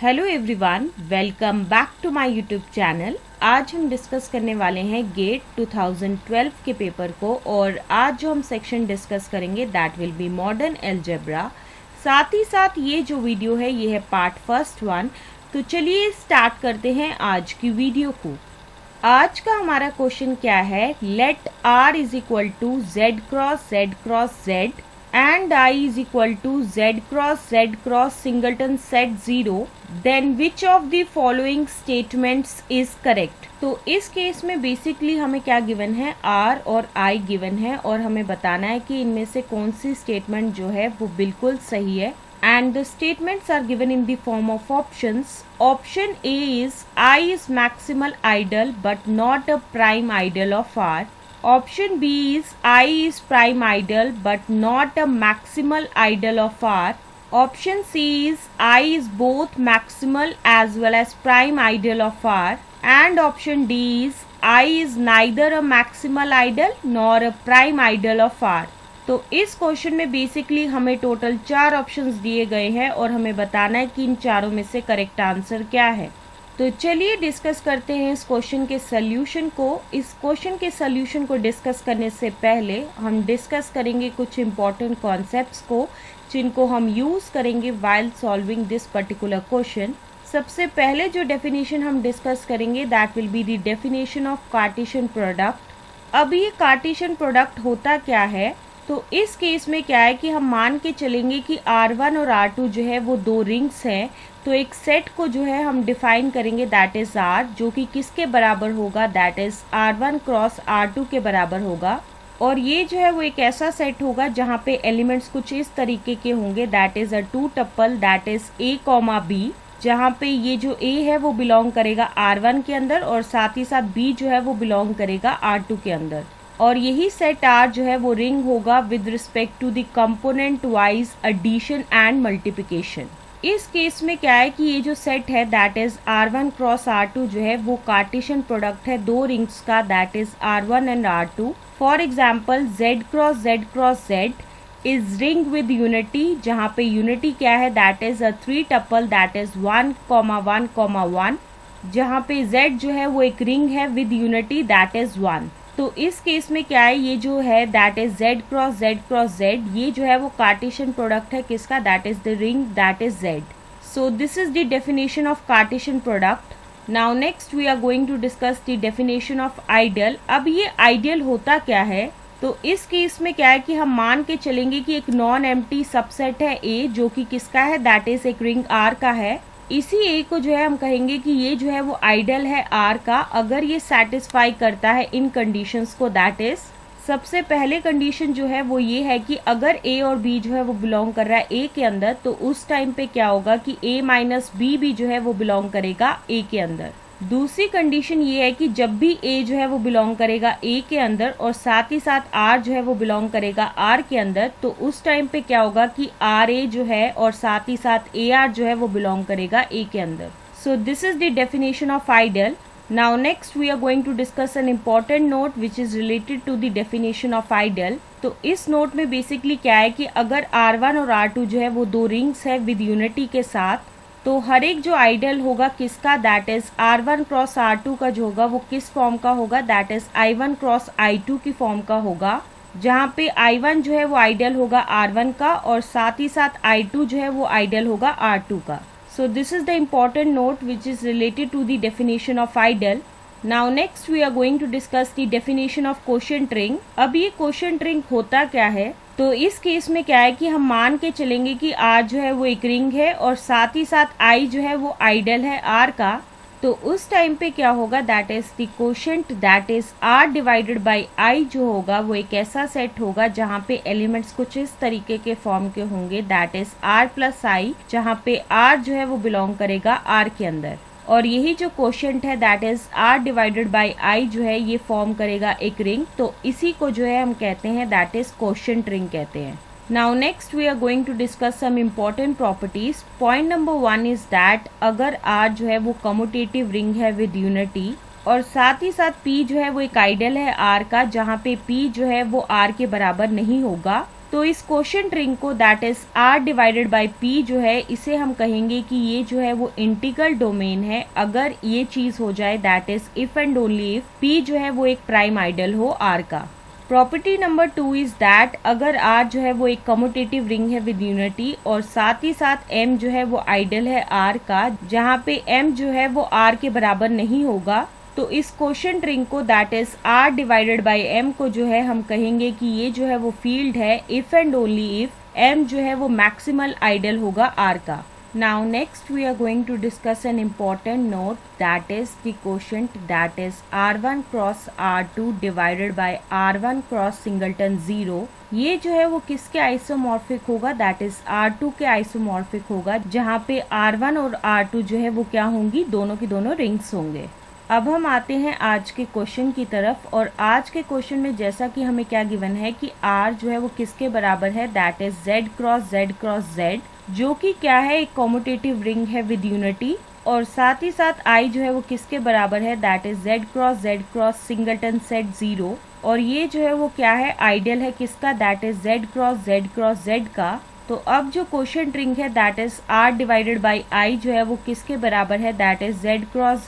Hello everyone, welcome back to my YouTube channel. आज हम discuss करने वाले हैं गेट 2012 के पेपर को और आज जो हम सेक्शन डिस्कस करेंगे that will be modern algebra. साथ ही साथ ये जो वीडियो है ये है पार्ट फर्स्ट 1। तो चलिए स्टार्ट करते हैं आज की वीडियो को। आज का हमारा क्वेश्चन क्या है, let R is equal to Z cross Z and I is equal to Z cross singleton set 0, then which of the following statements is correct। तो इस केस में बेसिकली हमें क्या गिवन है, R और I गिवन है और हमें बताना है कि इनमें से कौन सी स्टेटमेंट जो है वो बिल्कुल सही है। And the statements are given in the form of options. Option A is I is maximal ideal but not a prime ideal of R. Option B is I is prime ideal but not a maximal ideal of R. Option C is I is both maximal as well as prime ideal of R. And option D is I is neither a maximal ideal nor a prime ideal of R. तो इस question में basically हमें total 4 options दिए गए हैं और हमें बताना है कि इन चारों में से करेक्ट आंसर क्या है। तो चलिए डिस्कस करते हैं इस क्वेश्चन के सॉल्यूशन को। इस क्वेश्चन के सॉल्यूशन को डिस्कस करने से पहले हम डिस्कस करेंगे कुछ इम्पॉर्टेंट कॉन्सेप्ट्स को जिनको हम यूज़ करेंगे while solving this particular question. सबसे पहले जो डेफिनेशन हम डिस्कस करेंगे that will be the definition of Cartesian product. अब ये कार्टेशियन प्रोडक्ट होता क्या है, तो इस केस में क्या है कि हम मान के चलेंगे कि R1 और R2 जो है वो दो रिंग्स हैं। तो एक सेट को जो है हम डिफाइन करेंगे दैट इज R, जो कि किसके बराबर होगा, that is R1 cross R2 के बराबर होगा। और ये जो है वो एक ऐसा सेट होगा जहाँ पे एलिमेंट्स कुछ इस तरीके के होंगे, that is a two tuple that is A, B, जहाँ पे ये जो A है वो बिलोंग करेगा R1 के अंदर और साथ ही साथ B जो है वो बिलोंग करेगा R2 के अंदर। और यही सेट R जो है वो रिंग होगा with respect to the component wise addition and multiplication. इस केस में क्या है कि ये जो सेट है that is R1 cross R2 जो है वो कार्टेशियन प्रोडक्ट है दो रिंग्स का, that is R1 and R2। For example Z cross Z is ring with unity, जहाँ पे यूनिटी क्या है that is a three tuple that is 1, 1, 1, जहाँ पे Z जो है वो एक रिंग है विद यूनिटी दैट इज 1। तो इस केस में क्या है, ये जो है that is Z cross Z, ये जो है वो कार्टेशियन प्रोडक्ट है किसका, that is the ring that is Z। So this is the definition of Cartesian product. Now next we are going to discuss the definition of ideal. अब ये ideal होता क्या है, तो इस केस में क्या है कि हम मान के चलेंगे कि एक नॉन एम्प्टी सबसेट है A जो कि किसका है, दैट इज एक रिंग R का है। इसी A को जो है हम कहेंगे कि ये जो है वो आइडियल है R का अगर ये सेटिस्फाई करता है इन कंडीशंस को, दैट इज सबसे पहले कंडीशन जो है वो ये है कि अगर A और B जो है वो बिलोंग कर रहा है A के अंदर, तो उस टाइम पे क्या होगा कि A माइनस B भी जो है वो बिलोंग करेगा A के अंदर। दूसरी कंडीशन ये है कि जब भी A जो है वो बिलोंग करेगा A के अंदर और साथ ही साथ R जो है वो बिलोंग करेगा R के अंदर, तो उस टाइम पे क्या होगा कि RA जो है और साथ ही साथ AR जो है वो बिलोंग करेगा A के अंदर। So this is the definition of ideal. Now next we are going to discuss an important note which is related to the definition of ideal. तो इस नोट में बेसिकली क्या है कि अगर R1 और R2 जो है वो दो रिंग्स है विद यूनिटी के साथ, तो हर एक जो आइडियल होगा किसका, that is R1 cross R2 का जो होगा वो किस फॉर्म का होगा, that is I1 cross I2 की फॉर्म का होगा, जहाँ पे I1 जो है वो आइडियल होगा R1 का और साथ ही साथ I2 जो है वो आइडियल होगा R2 का। So this is the important note which is related to the definition of ideal. Now next we are going to discuss the definition of quotient ring. अब ये कोशेंट रिंग होता क्या है, तो इस केस में क्या है कि हम मान के चलेंगे कि R जो है वो एक रिंग है और साथ ही साथ I जो है वो आइडियल है R का। तो उस टाइम पे क्या होगा, that is the quotient that is R divided by I जो होगा वो एक ऐसा सेट होगा जहाँ पे एलिमेंट्स कुछ इस तरीके के फॉर्म के होंगे, that is R plus I, जहाँ पे R जो है वो बिलोंग करेगा R के अंदर। और यही जो कोशेंट है that is R divided by I जो है ये फॉर्म करेगा एक रिंग, तो इसी को जो है हम कहते हैं दैट इज कोशेंट रिंग कहते हैं। Now next we are going to discuss some important properties. Point number 1 is that अगर R जो है वो कम्यूटेटिव रिंग है विद यूनिटी और साथ ही साथ P जो है वो एक आइडियल है R का, जहाँ पे P जो है वो R के बराबर नहीं होगा, तो इस क्वोशिएंट रिंग को that is R divided by P जो है, इसे हम कहेंगे कि ये जो है वो इंटीग्रल डोमेन है अगर ये चीज हो जाए, that is if and only if P जो है वो एक प्राइम आइडल हो R का। प्रॉपर्टी नंबर 2 इज दैट अगर R जो है वो एक कम्यूटेटिव रिंग है विद यूनिटी और साथ ही साथ M जो है वो आइडल है R का, जहाँ पे M जो है वो R के बराबर नहीं होगा, तो इस क्वोशिएंट रिंग को that is R divided by M को जो है हम कहेंगे कि ये जो है वो फील्ड है if and only if M जो है वो मैक्सिमल आइडल होगा R का। Now next we are going to discuss an important note, that is the quotient, that is R1 cross R2 divided by R1 cross singleton 0। ये जो है वो किसके आइसोमॉर्फिक होगा, दैट इज R2 के isomorphic होगा, जहाँ पे R1 और R2 जो है वो क्या होंगी, दोनों की दोनों रिंग्स होंगे। अब हम आते हैं आज के क्वेश्चन की तरफ, और आज के क्वेश्चन में जैसा कि हमें क्या गिवन है कि R जो है वो किसके बराबर है, that is Z cross Z, जो कि क्या है, एक कम्यूटेटिव रिंग है विद यूनिटी, और साथ ही साथ I जो है वो किसके बराबर है, that is Z cross singleton set 0, और ये जो है वो क्या है, आइडियल है किसका, that is Z cross Z का। तो अब जो क्वोशिएंट रिंग है that is R divided by I जो है वो किसके बराबर है, that is Z cross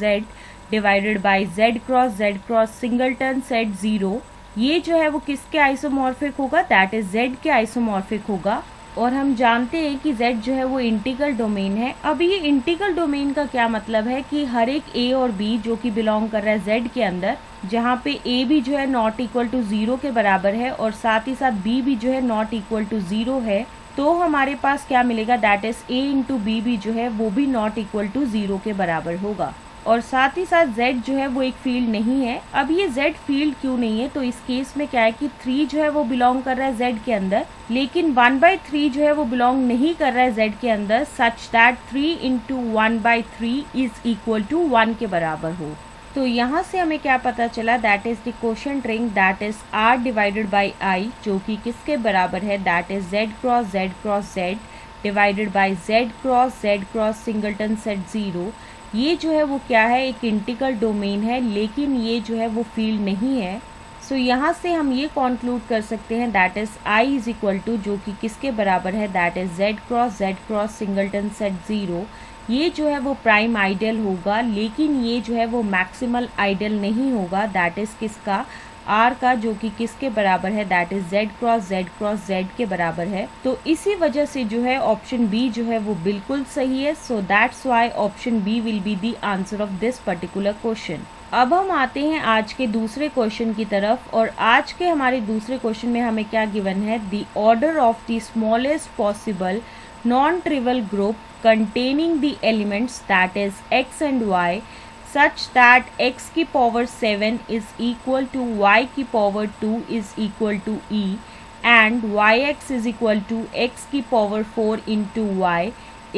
Z divided by Z cross singleton set 0। ये जो है वो किसके आइसोमॉर्फिक होगा, दैट इज Z के आइसोमॉर्फिक होगा, और हम जानते हैं कि Z जो है वो इंटीग्रल डोमेन है। अब ये इंटीग्रल डोमेन का क्या मतलब है कि हर एक A और B जो कि बिलोंग कर रहा है Z के अंदर, जहाँ पे A भी जो है नॉट इक्वल टू 0 के बराबर है और साथ ही साथ B भी जो है नॉट इक्वल टू 0 है, तो हमारे पास क्या मिलेगा, that is A into B भी जो है वो भी नॉट इक्वल टू 0 के बराबर होगा, और साथ ही साथ Z जो है वो एक फील्ड नहीं है। अब ये Z फील्ड क्यों नहीं है, तो इस केस में क्या है कि 3 जो है वो बिलोंग कर रहा है Z के अंदर, लेकिन 1/3 जो है वो बिलोंग नहीं कर रहा है Z के अंदर, such that 3 into 1/3 is equal to 1 के बराबर हो। तो यहाँ से हमें क्या पता चला, that is the quotient ring that is R divided by I, जो कि किसके बराबर है, that is Z cross Z divided by Z cross singleton set 0। ये जो है वो क्या है, एक इंटीग्रल डोमेन है, लेकिन ये जो है वो फील्ड नहीं है। सो यहाँ से हम ये कॉन्क्लूड कर सकते हैं that is I is equal to, जो कि किसके बराबर है, that is Z cross singleton set 0। ये जो है वो प्राइम आइडियल होगा, लेकिन ये जो है वो मैक्सिमल आइडियल नहीं होगा, दैट इज किसका, R का, जो कि किसके बराबर है, that is Z cross Z के बराबर है। तो इसी वजह से जो है ऑप्शन बी जो है वो बिल्कुल सही है। So that's why option B will be the answer of this particular question. अब हम आते हैं आज के दूसरे क्वेश्चन की तरफ, और आज के हमारे दूसरे क्वेश्चन में हमें क्या गिवन है, the order of the smallest possible non trivial group containing the elements that is x and y such that x की power 7 is equal to y की power 2 is equal to e and yx is equal to x की power 4 into y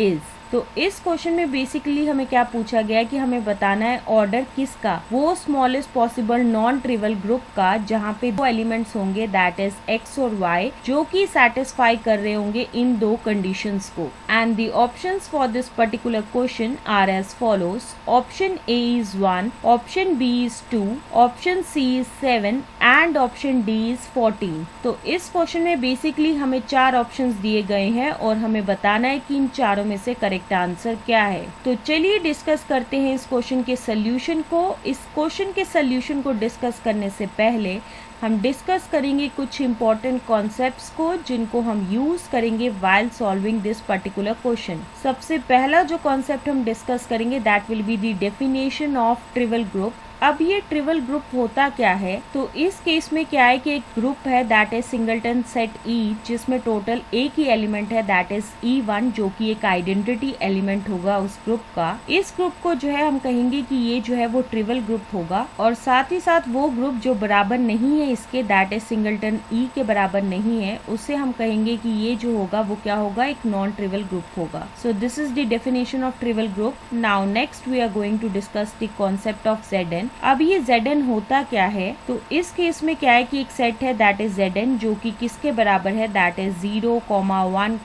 is। तो इस question में basically हमें क्या पूछा गया है कि हमें बताना है ऑर्डर किसका, वो smallest possible non trivial group का, जहाँ पे दो एलिमेंट्स होंगे दैट इज x और y, जो कि सेटिस्फाई कर रहे होंगे इन दो कंडीशंस को। And the options for this particular question are as follows, option A is 1, option B is 2, option C is 7 and option D is 14। तो इस क्वेश्चन में बेसिकली हमें 4 ऑप्शंस दिए गए हैं और हमें बताना है कि इन चारों में से करेक्ट आंसर क्या है। तो चलिए डिस्कस करते हैं इस क्वेश्चन के सॉल्यूशन को। इस क्वेश्चन के सॉल्यूशन को डिस्कस करने से पहले हम डिस्कस करेंगे कुछ इंपॉर्टेंट कॉन्सेप्ट्स को, जिनको हम यूज करेंगे while solving this particular question. सबसे पहला जो कॉन्सेप्ट हम डिस्कस करेंगे that will be the definition of trivial group. अब ये ट्रिवियल ग्रुप होता क्या है, तो इस केस में क्या है कि एक ग्रुप है that is singleton set E, जिसमें टोटल एक ही एलिमेंट है दैट इज E1, जो कि एक आइडेंटिटी एलिमेंट होगा उस ग्रुप का। इस ग्रुप को जो है हम कहेंगे कि ये जो है वो ट्रिवियल ग्रुप होगा, और साथ ही साथ वो ग्रुप जो बराबर नहीं है इसके, दैट इज सिंगलटन E के बराबर नहीं है, उसे हम कहेंगे कि ये जो होगा वो क्या होगा, एक नॉन ट्रिवियल ग्रुप होगा। So this is the definition of trivial group. Now next we are going to discuss the concept of Zn। अब ये Zn होता क्या है, तो इस केस में क्या है कि एक सेट है दैट इज Zn, जो कि किसके बराबर है, that is 0, 1,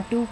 2,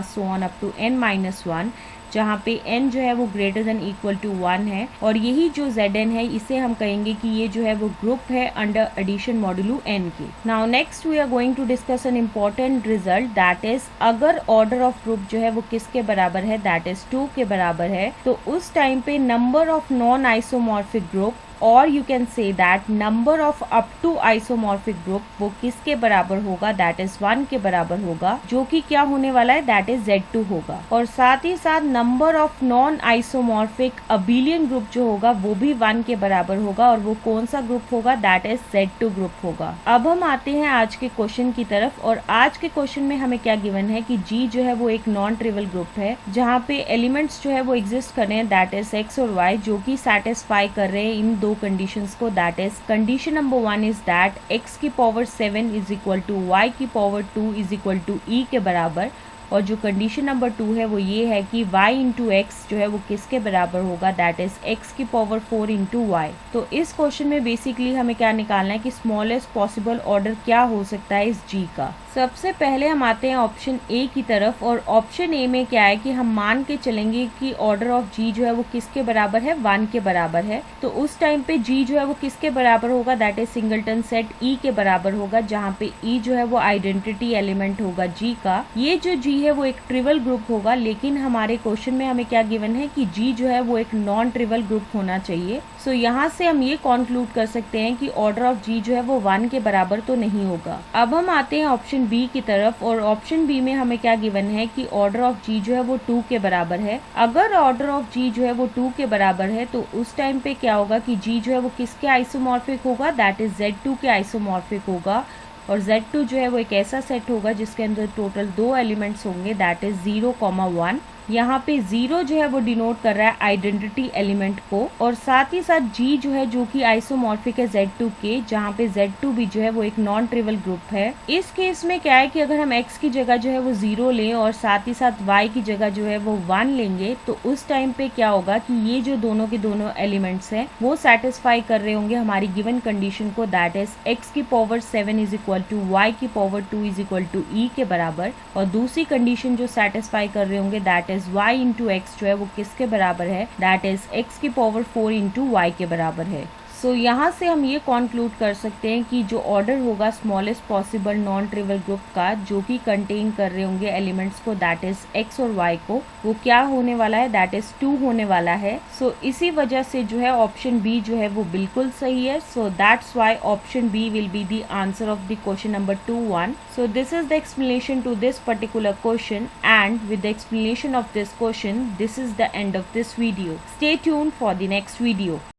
so on up to n-1, जहाँ पे n जो है वो ग्रेटर देन इक्वल टू 1 है, और यही जो Zn है इसे हम कहेंगे कि ये जो है वो ग्रुप है अंडर एडिशन मॉडुलो n के। Now next we are going to discuss an important result, that is अगर ऑर्डर ऑफ ग्रुप जो है वो किसके बराबर है, दैट इज 2 के बराबर है, तो उस टाइम पे number of non isomorphic group और you can say that number of up to isomorphic group वो किसके बराबर होगा, दैट इज 1 के बराबर होगा, जो कि क्या होने वाला है, दैट इज Z2 होगा। और साथ ही साथ number of non isomorphic abelian group जो होगा वो भी 1 के बराबर होगा, और वो कौन सा ग्रुप होगा, दैट इज Z2 ग्रुप होगा। अब हम आते हैं आज के क्वेश्चन की तरफ, और आज के क्वेश्चन में हमें क्या गिवन है कि G जो है वो एक नॉन ट्रिवियल ग्रुप है, जहाँ पे एलिमेंट्स जो है वो एग्जिस्ट कर रहे हैं, दैट इज X और Y, जो कि सेटिस्फाई कर रहे हैं इन दो कंडीशंस को, that is condition number 1 is that x की power 7 is equal to y की power 2 is equal to e के बराबर, और जो कंडीशन नंबर 2 है वो ये है कि y इंटू एक्स जो है वो किसके बराबर होगा, दैट इज x की पावर 4 इंटू वाई। तो इस क्वेश्चन में बेसिकली हमें क्या निकालना है कि स्मॉलेस्ट पॉसिबल ऑर्डर क्या हो सकता है इस g का। सबसे पहले हम आते हैं ऑप्शन ए की तरफ, और ऑप्शन ए में क्या है कि हम मान के चलेंगे कि ऑर्डर ऑफ जी जो है वो किसके बराबर है, 1 के बराबर है। तो उस टाइम पे जी जो है वो किसके बराबर होगा, दैट इज सिंगलटन सेट ई के बराबर होगा, जहाँ पे ई जो है वो आइडेंटिटी एलिमेंट होगा जी का। ये जो जी है वो एक ट्रिवल ग्रुप होगा, लेकिन हमारे क्वेश्चन में हमें क्या गिवन है कि जी जो है वो एक नॉन ट्रिवल ग्रुप होना चाहिए। सो यहाँ से हम ये कंक्लूड कर सकते हैं कि ऑर्डर ऑफ जी जो है वो 1 के बराबर तो नहीं होगा। अब हम आते हैं ऑप्शन बी की तरफ, और ऑप्शन बी में हमें क्या गिवन है कि ऑर्डर ऑफ जी जो है वो 2 के बराबर है। अगर ऑर्डर ऑफ जी जो है वो 2 के बराबर है, तो उस टाइम पे क्या होगा कि जी जो है वो किसके आइसोमॉर्फिक होगा, दैट इज Z2 के आइसोमॉर्फिक होगा, और Z2 जो है वो एक ऐसा सेट होगा जिसके अंदर टोटल 2 एलिमेंट्स होंगे, दैट इज 0, 1। यहाँ पे 0 जो है वो डिनोट कर रहा है आइडेंटिटी एलिमेंट को, और साथ ही साथ G जो है जो कि आइसोमॉर्फिक है Z2 के, जहाँ पे Z2 भी जो है वो एक नॉन ट्रिवल ग्रुप है। इस केस में क्या है कि अगर हम X की जगह जो है वो 0 लें और साथ ही साथ Y की जगह जो है वो 1 लेंगे, तो उस टाइम पे क्या होगा कि ये जो दोनों के दोनों एलिमेंट्स हैं वो सेटिस्फाई कर रहे होंगे हमारी गिवन कंडीशन को, दैट इज X की power 7 is equal to Y की power 2 is equal to E के बराबर, और दूसरी कंडीशन जो सेटिस्फाई कर रहे होंगे that is y into x जो है वो किसके बराबर है, दैट इज x की पावर 4 इंटू वाई के बराबर है। सो यहाँ से हम ये कंक्लूड कर सकते हैं कि जो ऑर्डर होगा smallest possible non trivial group का, जो कि कंटेन कर रहे होंगे एलिमेंट्स को, दैट इज x और y को, वो क्या होने वाला है, दैट इज 2 होने वाला है। सो इसी वजह से जो है ऑप्शन बी जो है वो बिल्कुल सही है। So that's why option B will be the answer of the question number 2-1। So this is the explanation to this particular question, and with the explanation of this question, this is the end of this video. Stay tuned for the next video.